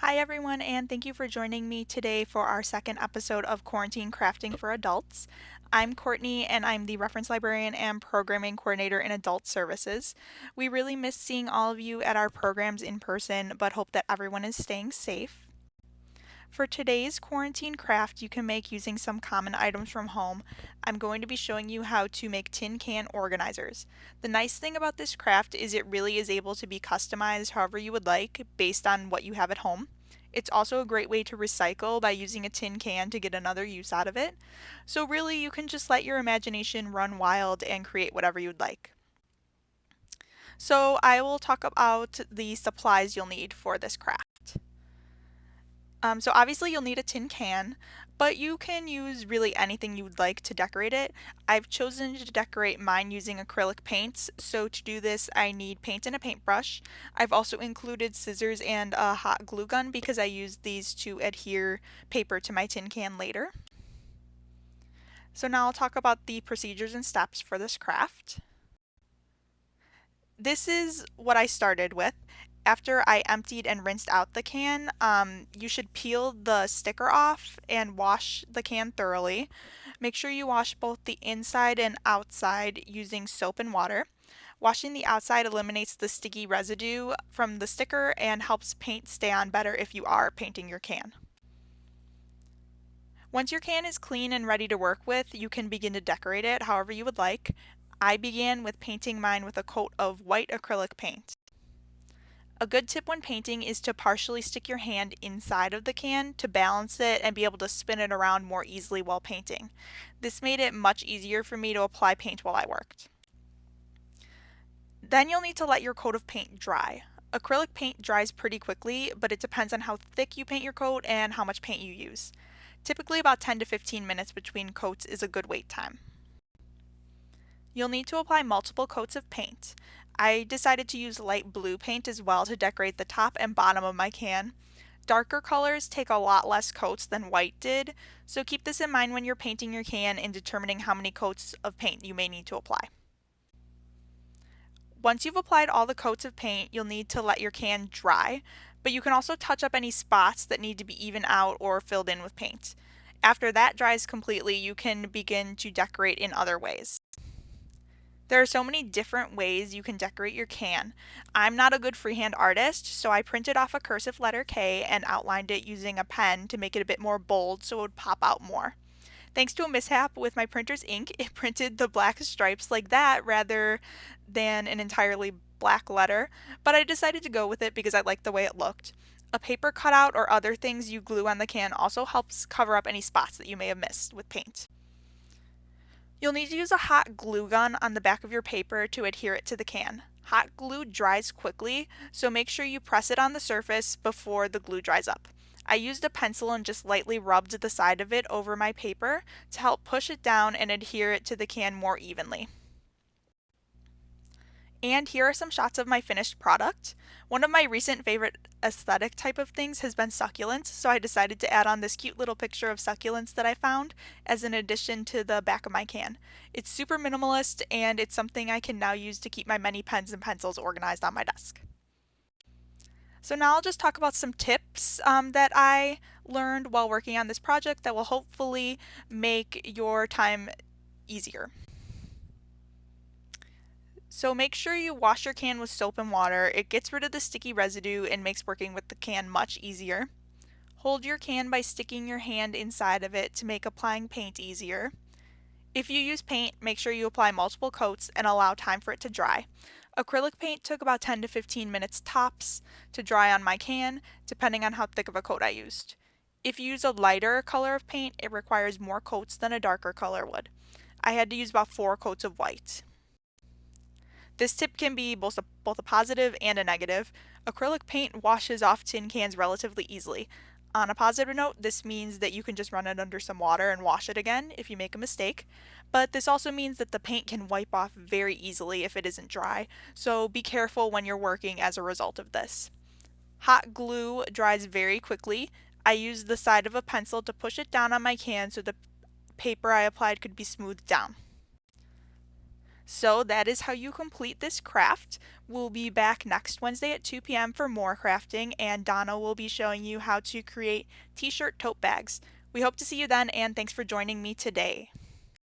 Hi, everyone, and thank you for joining me today for our second episode of Quarantine Crafting for Adults. I'm Courtney, and I'm the Reference Librarian and Programming Coordinator in Adult Services. We really miss seeing all of you at our programs in person, but hope that everyone is staying safe. For today's quarantine craft you can make using some common items from home, I'm going to be showing you how to make tin can organizers. The nice thing about this craft is it really is able to be customized however you would like based on what you have at home. It's also a great way to recycle by using a tin can to get another use out of it. So really you can just let your imagination run wild and create whatever you'd like. So I will talk about the supplies you'll need for this craft. So obviously you'll need a tin can, but you can use really anything you would like to decorate it. I've chosen to decorate mine using acrylic paints, so to do this I need paint and a paintbrush. I've also included scissors and a hot glue gun because I use these to adhere paper to my tin can later. So now I'll talk about the procedures and steps for this craft. This is what I started with. After I emptied and rinsed out the can, you should peel the sticker off and wash the can thoroughly. Make sure you wash both the inside and outside using soap and water. Washing the outside eliminates the sticky residue from the sticker and helps paint stay on better if you are painting your can. Once your can is clean and ready to work with, you can begin to decorate it however you would like. I began with painting mine with a coat of white acrylic paint. A good tip when painting is to partially stick your hand inside of the can to balance it and be able to spin it around more easily while painting. This made it much easier for me to apply paint while I worked. Then you'll need to let your coat of paint dry. Acrylic paint dries pretty quickly, but it depends on how thick you paint your coat and how much paint you use. Typically about 10 to 15 minutes between coats is a good wait time. You'll need to apply multiple coats of paint. I decided to use light blue paint as well to decorate the top and bottom of my can. Darker colors take a lot less coats than white did, so keep this in mind when you're painting your can and determining how many coats of paint you may need to apply. Once you've applied all the coats of paint, you'll need to let your can dry, but you can also touch up any spots that need to be evened out or filled in with paint. After that dries completely, you can begin to decorate in other ways. There are so many different ways you can decorate your can. I'm not a good freehand artist, so I printed off a cursive letter K and outlined it using a pen to make it a bit more bold so it would pop out more. Thanks to a mishap with my printer's ink, it printed the black stripes like that rather than an entirely black letter, but I decided to go with it because I liked the way it looked. A paper cutout or other things you glue on the can also helps cover up any spots that you may have missed with paint. You'll need to use a hot glue gun on the back of your paper to adhere it to the can. Hot glue dries quickly, so make sure you press it on the surface before the glue dries up. I used a pencil and just lightly rubbed the side of it over my paper to help push it down and adhere it to the can more evenly. And here are some shots of my finished product. One of my recent favorite aesthetic type of things has been succulents, so I decided to add on this cute little picture of succulents that I found as an addition to the back of my can. It's super minimalist and it's something I can now use to keep my many pens and pencils organized on my desk. So now I'll just talk about some tips that I learned while working on this project that will hopefully make your time easier. So make sure you wash your can with soap and water. It gets rid of the sticky residue and makes working with the can much easier. Hold your can by sticking your hand inside of it to make applying paint easier. If you use paint, make sure you apply multiple coats and allow time for it to dry. Acrylic paint took about 10 to 15 minutes tops to dry on my can, depending on how thick of a coat I used. If you use a lighter color of paint, it requires more coats than a darker color would. I had to use about 4 coats of white. This tip can be both a positive and a negative. Acrylic paint washes off tin cans relatively easily. On a positive note, this means that you can just run it under some water and wash it again if you make a mistake. But this also means that the paint can wipe off very easily if it isn't dry, so be careful when you're working as a result of this. Hot glue dries very quickly. I used the side of a pencil to push it down on my can so the paper I applied could be smoothed down. So that is how you complete this craft. We'll be back next Wednesday at 2 p.m. for more crafting, and Donna will be showing you how to create t-shirt tote bags. We hope to see you then, and thanks for joining me today.